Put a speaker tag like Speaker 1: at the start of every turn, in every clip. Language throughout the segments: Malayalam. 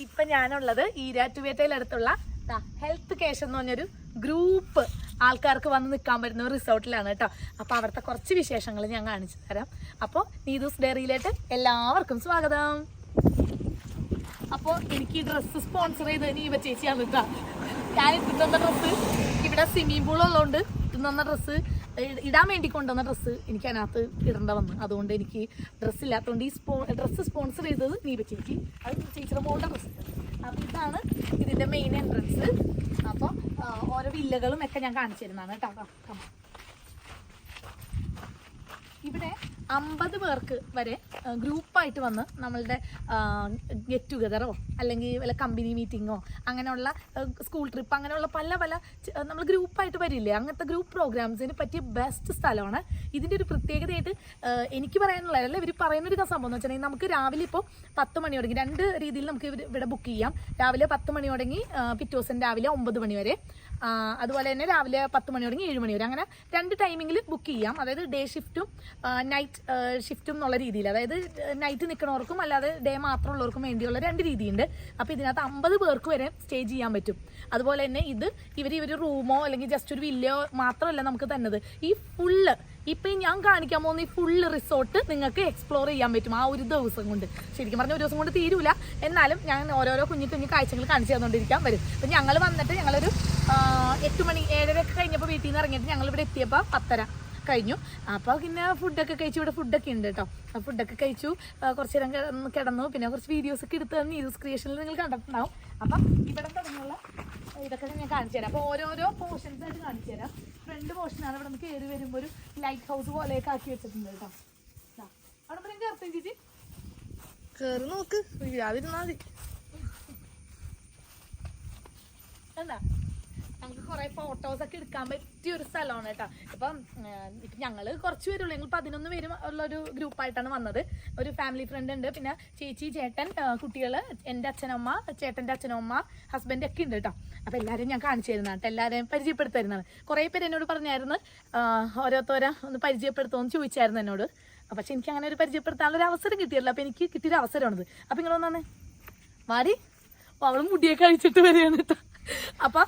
Speaker 1: ഇപ്പം ഞാനുള്ളത് ഈരാറ്റുപേട്ടയിലടുത്തുള്ള ഹെൽത്ത് കേഷ് എന്ന് പറഞ്ഞൊരു ഗ്രൂപ്പ് ആൾക്കാർക്ക് വന്ന് നിൽക്കാൻ പറ്റുന്ന ഒരു റിസോർട്ടിലാണ് കേട്ടോ. അപ്പോൾ അവിടുത്തെ കുറച്ച് വിശേഷങ്ങൾ ഞാൻ കാണിച്ചു തരാം. അപ്പോൾ നീതൂസ് ഡയറിയിലേക്ക് എല്ലാവർക്കും സ്വാഗതം. അപ്പോൾ എനിക്ക് ഈ ഡ്രസ്സ് സ്പോൺസർ ചെയ്ത് നീവ ചേച്ചിയാണ് കേട്ടോ. ഞാൻ ഇട്ടിട്ടുന്ന ഡ്രസ്സ് ഇവിടെ സ്വിമ്മിംഗ് പൂൾ ഉള്ളതുകൊണ്ട് ഇട്ടുന്ന ഡ്രസ്സ് ഇടാൻ വേണ്ടി കൊണ്ടുവന്ന ഡ്രസ്സ് എനിക്ക് അതിനകത്ത് ഇടേണ്ട വന്നു. അതുകൊണ്ട് എനിക്ക് ഡ്രസ്സ് ഇല്ലാത്തതുകൊണ്ട് ഈ ഡ്രസ്സ് സ്പോൺസർ ചെയ്തത് നീവ ചേച്ചി. അത് ചേച്ചിയുടെ മോളുടെ ഡ്രസ്സ്. അപ്പോൾ ഇതാണ് ഇതിൻ്റെ മെയിൻ എൻട്രൻസ്. അപ്പോൾ ഓരോ വില്ലകളും ഒക്കെ ഞാൻ കാണിച്ചു തരുന്നതാണ് കേട്ടോ. ഇവിടെ 50 പേർക്ക് വരെ ഗ്രൂപ്പായിട്ട് വന്ന് നമ്മളുടെ ഗെറ്റ് ടുഗതറോ അല്ലെങ്കിൽ വല്ല കമ്പനി മീറ്റിങ്ങോ അങ്ങനെയുള്ള സ്കൂൾ ട്രിപ്പ് അങ്ങനെയുള്ള പല നമ്മൾ ഗ്രൂപ്പായിട്ട് വരില്ലേ, അങ്ങനത്തെ ഗ്രൂപ്പ് പ്രോഗ്രാംസിന് പറ്റിയ ബെസ്റ്റ് സ്ഥലമാണ്. ഇതിൻ്റെ ഒരു പ്രത്യേകതയായിട്ട് എനിക്ക് പറയാനുള്ളതല്ല, ഇവർ പറയുന്നൊരു സംഭവം എന്ന് വെച്ചിട്ടുണ്ടെങ്കിൽ നമുക്ക് രാവിലെ ഇപ്പോൾ 10 മണി തുടങ്ങി 2 രീതിയിൽ നമുക്ക് ഇവിടെ ബുക്ക് ചെയ്യാം. രാവിലെ 10 മണി തുടങ്ങി പിറ്റേ ദിവസം രാവിലെ 9 മണി വരെ, അതുപോലെ തന്നെ രാവിലെ 10 മണി തുടങ്ങി 7 മണി വരെ, അങ്ങനെ 2 ടൈമിങ്ങിൽ ബുക്ക് ചെയ്യാം. അതായത് ഡേ ഷിഫ്റ്റും നൈറ്റ് ഷിഫ്റ്റും എന്നുള്ള രീതിയിൽ, അതായത് നൈറ്റ് നിൽക്കുന്നവർക്കും അല്ലാതെ ഡേ മാത്രമുള്ളവർക്കും വേണ്ടിയുള്ള 2 രീതിയുണ്ട്. അപ്പോൾ ഇതിനകത്ത് 50 പേർക്ക് വരെ സ്റ്റേ ചെയ്യാൻ പറ്റും. അതുപോലെ തന്നെ ഇവർ റൂമോ അല്ലെങ്കിൽ ജസ്റ്റ് ഒരു വില്ലയോ മാത്രമല്ല നമുക്ക് തന്നത്. ഈ ഫുള്ള് ഇപ്പം ഞാൻ കാണിക്കാൻ പോകുന്ന ഈ ഫുള്ള് റിസോർട്ട് നിങ്ങൾക്ക് എക്സ്പ്ലോർ ചെയ്യാൻ പറ്റും ആ ഒരു ദിവസം കൊണ്ട്. ശരിക്കും പറഞ്ഞാൽ ഒരു ദിവസം കൊണ്ട് തീരൂല, എന്നാലും ഞാൻ ഓരോരോ കുഞ്ഞു കാഴ്ചകൾ കാണിച്ചു തന്നുകൊണ്ടിരിക്കാൻ വരും. അപ്പം ഞങ്ങൾ വന്നിട്ട് ഞങ്ങളൊരു 8 മണി 7:30 ഒക്കെ കഴിഞ്ഞപ്പോൾ വീട്ടിൽ നിന്ന് ഇറങ്ങിയിട്ട് ഞങ്ങളിവിടെ എത്തിയപ്പോൾ 10:30 കഴിഞ്ഞു. അപ്പോൾ പിന്നെ ഫുഡൊക്കെ കഴിച്ചു. ഇവിടെ ഫുഡൊക്കെ ഉണ്ട് കേട്ടോ. ഫുഡൊക്കെ കഴിച്ചു, കുറച്ച് നേരം കിടന്നു, പിന്നെ കുറച്ച് വീഡിയോസൊക്കെ എടുത്ത് ന്യൂസ് ക്രിയേഷനിൽ നിങ്ങൾ കണ്ടിട്ടുണ്ടാവും. അപ്പം ഇവിടെ തുടങ്ങിയുള്ള ഇതൊക്കെ ഞാൻ കാണിച്ചു തരാം. അപ്പോൾ ഓരോരോ പോർഷൻസ് ആയിട്ട് കാണിച്ചു തരാം. ഫ്രണ്ട് പോർഷനാണ്. ഇവിടെ നമുക്ക് കയറി വരുമ്പോൾ ഒരു ലൈറ്റ് ഹൗസ് പോലെയൊക്കെ ആക്കി വെച്ചിട്ടുണ്ട് കേട്ടോ. അവിടെ പിന്നെ കയർത്തും ചേച്ചി
Speaker 2: കയറി നോക്ക്, അതിരുന്നാ മതി.
Speaker 1: എന്താ നമുക്ക് കുറേ ഫോട്ടോസൊക്കെ എടുക്കാൻ പറ്റിയ ഒരു സ്ഥലമാണ് കേട്ടോ. ഇപ്പം ഞങ്ങൾ കുറച്ച് പേരുള്ളൂ, ഞങ്ങൾ 11 പേരും ഉള്ളൊരു ഗ്രൂപ്പായിട്ടാണ് വന്നത്. ഒരു ഫാമിലി ഫ്രണ്ട് ഉണ്ട്, പിന്നെ ചേച്ചി, ചേട്ടൻ, കുട്ടികൾ, എൻ്റെ അച്ഛനമ്മ, ചേട്ടൻ്റെ അച്ഛനമ്മ, ഹസ്ബൻഡ് ഒക്കെ ഉണ്ട് കേട്ടോ. അപ്പോൾ എല്ലാവരും ഞാൻ കാണിച്ചു തരുന്നതാണ് കേട്ടോ, എല്ലാവരെയും പരിചയപ്പെടുത്തി തരുന്നതാണ്. കുറേ പേര് എന്നോട് പറഞ്ഞായിരുന്നു ഓരോരുത്തരെ ഒന്ന് പരിചയപ്പെടുത്തുമെന്ന് ചോദിച്ചായിരുന്നു എന്നോട്. പക്ഷെ എനിക്ക് അങ്ങനെ ഒരു പരിചയപ്പെടുത്താനുള്ളൊരു അവസരം കിട്ടിയല്ലോ. അപ്പോൾ എനിക്ക് കിട്ടിയൊരു അവസരമാണിത്. അപ്പോൾ നിങ്ങൾ ഒന്നാണ് വാടി, അവൾ മുടിയൊക്കെ കഴിച്ചിട്ട് വരികയാണ് കേട്ടോ. അപ്പം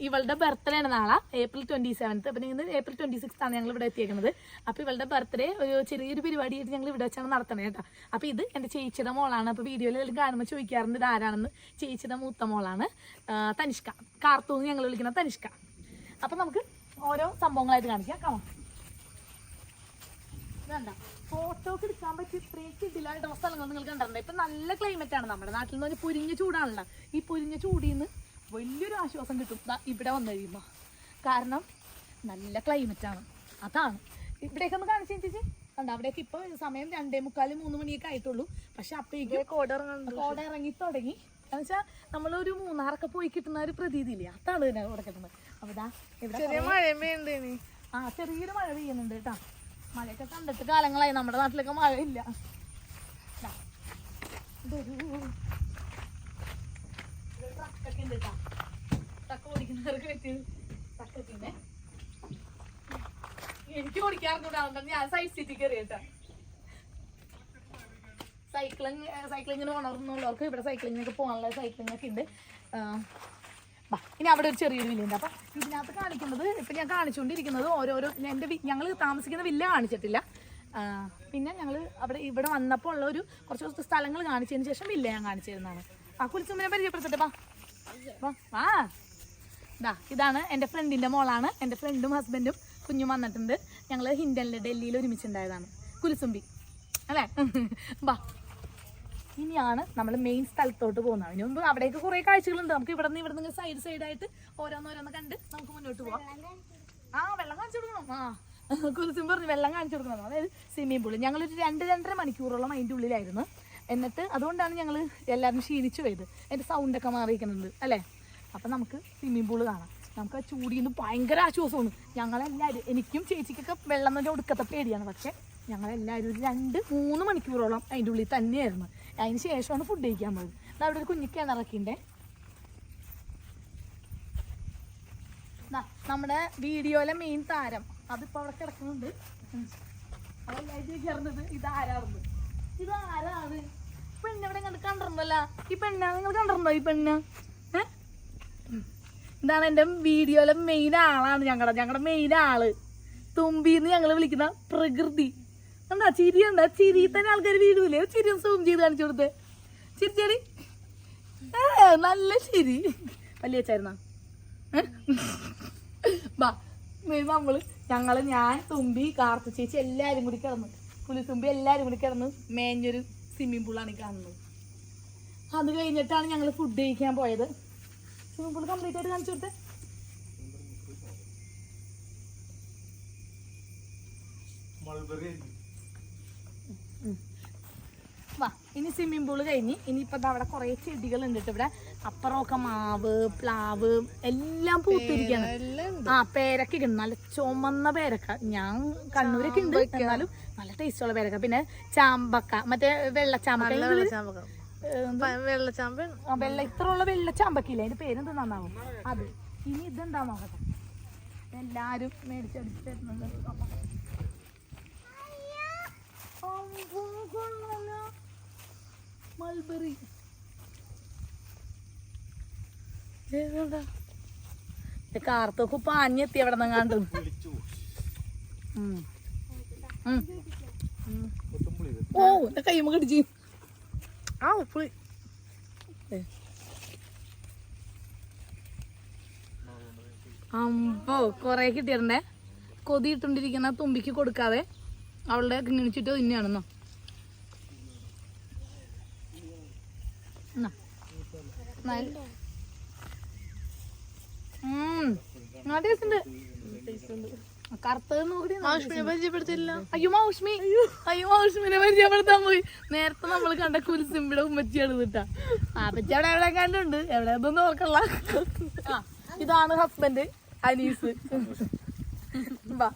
Speaker 1: ഇവളുടെ ബർത്ത്ഡേ ആണ് നാളെ, April 27th. അപ്പം നിങ്ങൾ April 26th ആണ് ഞങ്ങൾ ഇവിടെ എത്തിയേക്കുന്നത്. അപ്പോൾ ഇവളുടെ ബർത്ത്ഡേ ഒരു ചെറിയൊരു പരിപാടിയായിട്ട് ഞങ്ങൾ ഇവിടെ വെച്ചാണ് നടത്തണേ കേട്ടോ. അപ്പോൾ ഇത് എൻ്റെ ചേച്ചിയുടെ മോളാണ്. അപ്പോൾ വീഡിയോയിൽ കാണുമ്പോൾ ചോദിക്കാറുണ്ട് ഇത് ആരാണെന്ന്. ചേച്ചിയുടെ മൂത്ത മോളാണ് തനിഷ്ക, കാർത്തൂന്ന് ഞങ്ങൾ വിളിക്കുന്ന തനിഷ്ക. അപ്പം നമുക്ക് ഓരോ സംഭവങ്ങളായിട്ട് കാണിക്കാം. കാണാം. ഇതെന്താ ഫോട്ടോക്ക് എടുക്കാൻ പറ്റി ഇത്രയും കിടിലായിട്ടുള്ള സ്ഥലങ്ങൾ നിങ്ങൾ കണ്ടിട്ടുണ്ട്. ഇപ്പം നല്ല ക്ലൈമറ്റാണ്. നമ്മുടെ നാട്ടിൽ നിന്ന് പൊരിഞ്ഞ ചൂടാണല്ലോ. ഈ പൊരിഞ്ഞ ചൂടിൽ നിന്ന് വലിയൊരു ആശ്വാസം കിട്ടും ഇവിടെ വന്നു കഴിയുമ്പോൾ. കാരണം നല്ല ക്ലൈമറ്റാണ്. അതാണ് ഇവിടേക്ക് ഒന്ന് കാണിച്ചു ചേച്ചി. കണ്ട അവിടേക്ക് ഇപ്പോൾ സമയം 2:45 3 മണിയൊക്കെ ആയിട്ടുള്ളൂ. പക്ഷെ അപ്പോഴേക്കും കോട ഇറങ്ങി തുടങ്ങി. എന്ന് വെച്ചാൽ നമ്മളൊരു മൂന്നാറൊക്കെ പോയി കിട്ടുന്ന ഒരു പ്രതീതിയില്ലേ, അതാണ് ഇതിനെ ഇവിടെ കിട്ടുന്നത്. അപ്പോൾ ഇതാ ഇവിടെ ചെറിയൊരു മഴ പെയ്യുന്നുണ്ട് കേട്ടോ. മഴയൊക്കെ കണ്ടിട്ട് കാലങ്ങളായി. നമ്മുടെ നാട്ടിലൊക്കെ മഴയില്ല. ട്രക്കൊക്കെ ഉണ്ട് കേട്ടോ. ട്രക്ക് ഓടിക്കുന്നവർക്ക് പറ്റിയത് ട്രക്കൊക്കെ. എനിക്ക് ഓടിക്കാറുണ്ട്, ഞാൻ സൈഡ് സീറ്റിൽ കയറി കേട്ടോ. സൈക്ലിങ്ങിന് ഉണർന്നുള്ളവർക്ക് ഇവിടെ സൈക്ലിങ്ങിനൊക്കെ പോകാനുള്ള സൈക്ലിങ്ങൊക്കെ ഉണ്ട്. ഇനി അവിടെ ഒരു ചെറിയൊരു വില്ലുണ്ട്. അപ്പം ഇതിനകത്ത് കാണിക്കുന്നത് ഇപ്പം ഞാൻ കാണിച്ചുകൊണ്ടിരിക്കുന്നത് ഓരോരോ ഞങ്ങൾ താമസിക്കുന്ന വില്ല കാണിച്ചിട്ടില്ല. പിന്നെ ഞങ്ങൾ ഇവിടെ വന്നപ്പോൾ ഉള്ള ഒരു കുറച്ച് സ്ഥലങ്ങൾ കാണിച്ചതിന് ശേഷം വില്ല ഞാൻ കാണിച്ചു തരുന്നതാണ്. കുളിച്ചുമ്പിനെ പരിചയപ്പെടുത്തട്ടെ. ഇതാണ് എൻ്റെ ഫ്രണ്ടിൻ്റെ മോളാണ്. എൻ്റെ ഫ്രണ്ടും ഹസ്ബൻഡും കുഞ്ഞും വന്നിട്ടുണ്ട്. ഞങ്ങൾ ഹിൻഡനിൽ ഡൽഹിയിൽ ഒരുമിച്ചുണ്ടായതാണ്. കുലിസുമ്പി അല്ലേ? ഇനിയാണ് നമ്മൾ മെയിൻ സ്ഥലത്തോട്ട് പോകുന്നത്. അതിന് മുമ്പ് അവിടേക്ക് കുറേ കാഴ്ചകളുണ്ട്. നമുക്ക് ഇവിടെ നിന്ന് സൈഡായിട്ട് ഓരോന്നോരോന്ന് കണ്ട് നമുക്ക് മുന്നോട്ട് പോകാം. വെള്ളം കാണിച്ചു കൊടുക്കണം. കുലിസുമ്പി പറഞ്ഞു വെള്ളം കാണിച്ചു കൊടുക്കണം. അതായത് സ്വിമ്മിംഗ് പൂള്. ഞങ്ങളൊരു 2-2.5 മണിക്കൂറോളം അതിൻ്റെ ഉള്ളിലായിരുന്നു. എന്നിട്ട് അതുകൊണ്ടാണ് ഞങ്ങൾ എല്ലാവരും ക്ഷീണിച്ചു പോയത്. അതിൻ്റെ സൗണ്ടൊക്കെ മാറിയിരിക്കുന്നുണ്ട് അല്ലേ? അപ്പം നമുക്ക് സ്വിമ്മിംഗ് പൂള് കാണാം. നമുക്ക് ആ ചൂടിൽ നിന്ന് ഭയങ്കര ആശ്വാസമാണ്. ഞങ്ങളെല്ലാവരും, എനിക്കും ചേച്ചിക്കൊക്കെ വെള്ളം തന്നെ ഒടുക്കത്തെ പേടിയാണ്. പക്ഷേ ഞങ്ങളെല്ലാവരും ഒരു 2-3 മണിക്കൂറോളം അതിൻ്റെ ഉള്ളിൽ തന്നെയായിരുന്നു. അതിന് ശേഷമാണ് ഫുഡ് കഴിക്കാൻ പോയത്. അവിടെ ഒരു കുഞ്ഞു കിണറൊക്കെയുണ്ട്. നമ്മുടെ വീഡിയോയിലെ മെയിൻ താരം അതിപ്പോൾ അവിടെ കിടക്കുന്നുണ്ട്. അതെല്ലാവരും ചേർന്നത് ഇതാരാണ്? ഇതാരാണ്? പെണ്ണെവിടെ കണ്ട് കണ്ടിട്ടുണ്ടല്ല ഈ പെണ്ണ, നിങ്ങൾ കണ്ടിട്ടുണ്ടോ ഈ പെണ്ണ? ഇതാണ് എൻ്റെ വീഡിയോയിലെ മെയിൻ ആളാണ്. ഞങ്ങളുടെ മെയിൻ ആള് തുമ്പിന്ന് ഞങ്ങൾ വിളിക്കുന്ന പ്രകൃതി. എന്താ ചിരി, എന്താ ചിരി തന്നെ ആൾക്കാർ വീടൂലേ? ചിരി സൂം ചെയ്ത് കാണിച്ചു കൊടുത്തേ. ചിരിച്ചേരി, നല്ല ചിരി. വലിയ വെച്ചായിരുന്നാ ബാ. നമ്മള് ഞാൻ തുമ്പി കാർത്തു ചേച്ചി എല്ലാരും കൂടി കിടന്നു, പുലിത്തുമ്പി എല്ലാരും കൂടി കിടന്ന് മേഞ്ഞൊരു സ്വിമ്മിംഗ് പൂളാണ് ഈ കാണുന്നത്. അത് കഴിഞ്ഞിട്ടാണ് ഞങ്ങൾ ഫുഡ് കഴിക്കാൻ പോയത്. സ്വിമ്മിംഗ് പൂൾ കംപ്ലീറ്റ് ആയിട്ട് കാണിച്ചു കൊടുത്തേ. വാ, ഇനി സ്വിമ്മിംഗ് പൂള് കഴിഞ്ഞ് ഇനിയിപ്പോ അവിടെ കുറെ ചെടികൾ ഉണ്ട് ഇവിടെ. അപ്പുറമൊക്കെ മാവ്, പ്ലാവ് എല്ലാം പൂത്തിരിക്കാണ്. പേരക്ക ഉണ്ട്, നല്ല ചുമന്ന പേരക്ക. ഞാൻ കണ്ണൂരൊക്കെ ഉണ്ട്, എന്നാലും നല്ല ടേസ്റ്റുള്ള പേരക്ക. പിന്നെ ചാമ്പക്ക, മറ്റേ വെള്ളച്ചാമ്പക്ക, ഇത്രയുള്ള വെള്ളച്ചാമ്പക്കില്ലേ, അതിന്റെ പേരെന്ത് നന്നാവും അത്. ഇനി ഇതെന്താ നോക്കട്ടെ, എല്ലാരും മേടിച്ചടിച്ച് തരുന്നുണ്ട്. മൾബറി കാർത്തൊക്കെ പാഞ്ഞെത്തി എവിടെ നിന്ന് കണ്ടു. ഓ എന്റെ കൈമ കടിച്ചു. അമ്പോ കൊറേ കിട്ടിയിട്ടുണ്ടേ. കൊതിയിട്ടുണ്ടിരിക്കുന്ന തുമ്പിക്ക് കൊടുക്കാതെ അവളുടെ കിണിച്ചിട്ട് തന്നെയാണെന്നോ.
Speaker 2: പരിചയപ്പെടുത്തില്ല.
Speaker 1: അയ്യോ മൗഷ്മിനെ പരിചയപ്പെടുത്താൻ പോയി. നേരത്തെ നമ്മള് കണ്ട കുലിസിമ്പിടെ ഉമ്മച്ചിയാണ് കിട്ടാ. ആ പറ്റി അവിടെ എവിടെ കണ്ടുണ്ട്, എവിടെ ഒന്നും ഓർക്കല്ല. ഇതാണ് ഹസ്ബൻഡ് അനീസ്. വാ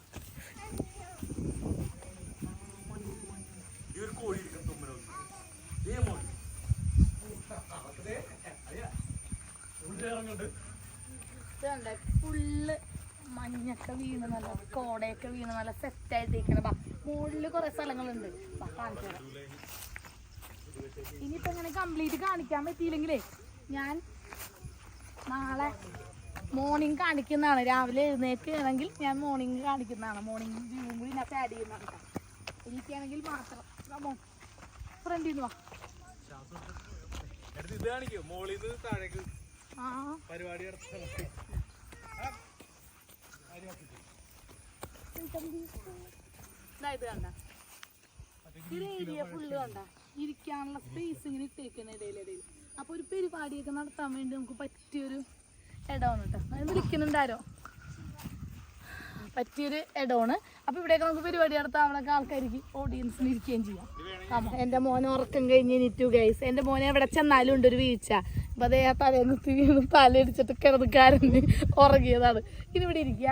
Speaker 1: ഫുള്ള് മഞ്ഞൊക്കെ വീണ് നല്ല കോടയൊക്കെ വീണ് നല്ല സെറ്റായിട്ടിരിക്കണം. മുകളില് കുറെ സ്ഥലങ്ങളുണ്ട്. ഇനിയിപ്പോ ഇങ്ങനെ കംപ്ലീറ്റ് കാണിക്കാൻ പറ്റിയില്ലെങ്കിലേ ഞാൻ നാളെ മോർണിംഗ് കാണിക്കുന്നതാണ്. രാവിലെ എഴുന്നേൽക്കുകയാണെങ്കിൽ ഞാൻ മോർണിംഗ് കാണിക്കുന്നതാണ്. മോർണിംഗ് വ്യൂവും കൂടി ഞാൻ ആഡ് ചെയ്യുന്നതാണ്. എനിക്കാണെങ്കിൽ മാത്രം ഫ്രണ്ടിൽ നിന്ന് വാ. ഇത് കണ്ട ഏരിയ ഫുള്ള് കണ്ട ഇരിക്കാനുള്ള സ്പേസ് ഇങ്ങനെ ഇട്ടേക്കുന്ന ഇടയിലിടയിൽ. അപ്പൊ ഒരു പരിപാടിയൊക്കെ നടത്താൻ വേണ്ടി നമുക്ക് പറ്റിയൊരു ഇടമാണ് കേട്ടോ. അത് വിളിക്കുന്നുണ്ടാരോ, പറ്റിയൊരു ഇടമാണ്. അപ്പൊ ഇവിടെയൊക്കെ നമുക്ക് പരിപാടി നടത്താൻ അവിടെയൊക്കെ ആൾക്കാർക്ക് ഓഡിയൻസിന് ഇരിക്കുകയും ചെയ്യാം. എന്റെ മോനെ ഉറക്കം കഴിഞ്ഞ് എനിറ്റു ഗൈസ്. എന്റെ മോനെ എവിടെ ചെന്നാലും ഉണ്ട് ഒരു വീഴ്ച. അപ്പൊ അതേ ആ തലേന്ന് വീണ് തലയിടിച്ചിട്ട് കിടന്ന് കരഞ്ഞ് ഉറങ്ങിയതാണ്. ഇനി ഇവിടെ ഇരിക്കുക.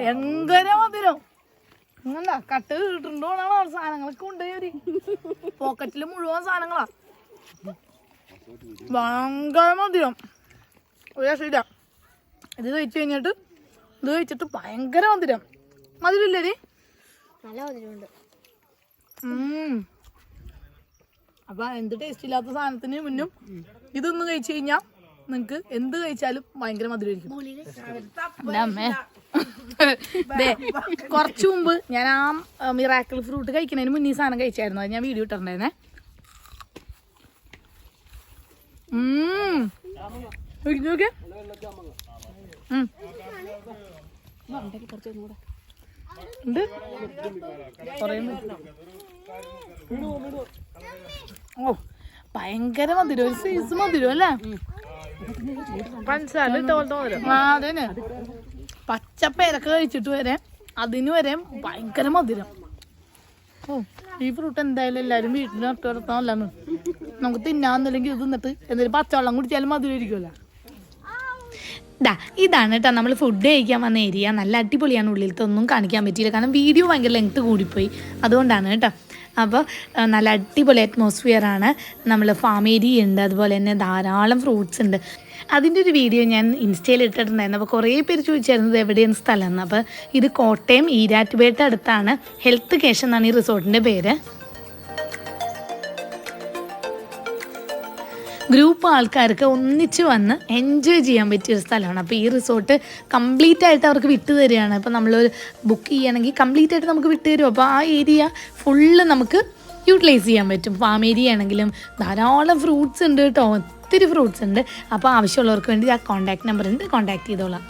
Speaker 1: ഭയങ്കര മധുരം. ഇങ്ങനെന്താ കട്ട് കിട്ടുണ്ടോന്നാണ് സാധനങ്ങളൊക്കെ കൊണ്ടുപോയി പോക്കറ്റിൽ മുഴുവൻ സാധനങ്ങളാ. ഭയങ്കര മധുരം, ഒരു രക്ഷയില്ല. ഇത് കഴിച്ചു കഴിഞ്ഞിട്ട് ഇത് കഴിച്ചിട്ട് ഭയങ്കര മധുരം. മധുരമില്ലേ?
Speaker 2: നല്ല മധുരമുണ്ട്.
Speaker 1: അപ്പൊ എന്ത് ടേസ്റ്റ് ഇല്ലാത്ത സാധനത്തിന് മുന്നും ഇതൊന്നും കഴിച്ചു കഴിഞ്ഞാൽ നിങ്ങക്ക് എന്ത് കഴിച്ചാലും ഭയങ്കര മധുരമായിരിക്കും. അമ്മേ കുറച്ചു മുമ്പ് ഞാൻ ആ മിറാക്കിൾ ഫ്രൂട്ട് കഴിക്കുന്നതിന് മുന്നേ ഈ സാധനം കഴിച്ചായിരുന്നു. അത് ഞാൻ വീഡിയോ ഇട്ടിട്ടുണ്ടായിരുന്നേ. നോക്കിയേ ഉണ്ട് ഓ ഭയങ്കര മധുരം, ഒരു സൈസ് മധുരം അല്ലേ? അതന്നെ പച്ച പേരൊക്കെ കഴിച്ചിട്ട് വരെ അതിന് വരെ ഭയങ്കര മധുരം. ഓ ഈ ഫ്രൂട്ട് എന്തായാലും എല്ലാവരും വീട്ടിൽ നട്ടു വളർത്താനല്ലാന്ന്. നമുക്ക് തിന്നാന്നില്ലെങ്കിൽ ഇത് നിന്നിട്ട് എന്തെങ്കിലും പച്ചവെള്ളം കുടിച്ചാലും മധുരം ഇരിക്കുമല്ലോ.
Speaker 3: ഇതാണ് കേട്ടോ നമ്മൾ ഫുഡ് കഴിക്കാൻ വന്ന ഏരിയ. നല്ല അടിപൊളിയാണ്. ഉള്ളിലത്തെ ഒന്നും കാണിക്കാൻ പറ്റിയില്ല, കാരണം വീഡിയോ ഭയങ്കര ലെങ്ത്ത് കൂടിപ്പോയി, അതുകൊണ്ടാണ് കേട്ടോ. അപ്പോൾ നല്ല അടിപൊളി അറ്റ്മോസ്ഫിയറാണ്. നമ്മൾ ഫാം ഏരിയ ഉണ്ട്, അതുപോലെ തന്നെ ധാരാളം ഫ്രൂട്ട്സ് ഉണ്ട്. അതിൻ്റെ ഒരു വീഡിയോ ഞാൻ ഇൻസ്റ്റയിൽ ഇട്ടിട്ടുണ്ടായിരുന്നു. അപ്പോൾ കുറേ പേര് ചോദിച്ചായിരുന്നത് എവിടെയാണ് സ്ഥലം എന്ന്. അപ്പോൾ ഇത് കോട്ടയം ഈരാറ്റുപേട്ട അടുത്താണ്. ഹെൽത്ത് കേഷ് എന്നാണ് ഈ റിസോർട്ടിൻ്റെ പേര്. ഗ്രൂപ്പ് ആൾക്കാർക്ക് ഒന്നിച്ച് വന്ന് എൻജോയ് ചെയ്യാൻ പറ്റിയൊരു സ്ഥലമാണ്. അപ്പോൾ ഈ റിസോർട്ട് കംപ്ലീറ്റ് ആയിട്ട് അവർക്ക് വിട്ടു തരികയാണ്. അപ്പോൾ നമ്മളൊരു ബുക്ക് ചെയ്യുകയാണെങ്കിൽ കംപ്ലീറ്റ് ആയിട്ട് നമുക്ക് വിട്ടു തരും. അപ്പോൾ ആ ഏരിയ ഫുള്ള് നമുക്ക് യൂട്ടിലൈസ് ചെയ്യാൻ പറ്റും. ഫാം ഏരിയ ആണെങ്കിലും ധാരാളം ഫ്രൂട്ട്സ് ഉണ്ട് കേട്ടോ, ഒത്തിരി ഫ്രൂട്ട്സ് ഉണ്ട്. അപ്പോൾ ആവശ്യമുള്ളവർക്ക് വേണ്ടി ആ കോൺടാക്ട് നമ്പർ ഉണ്ട്, കോൺടാക്ട് ചെയ്തോളാം.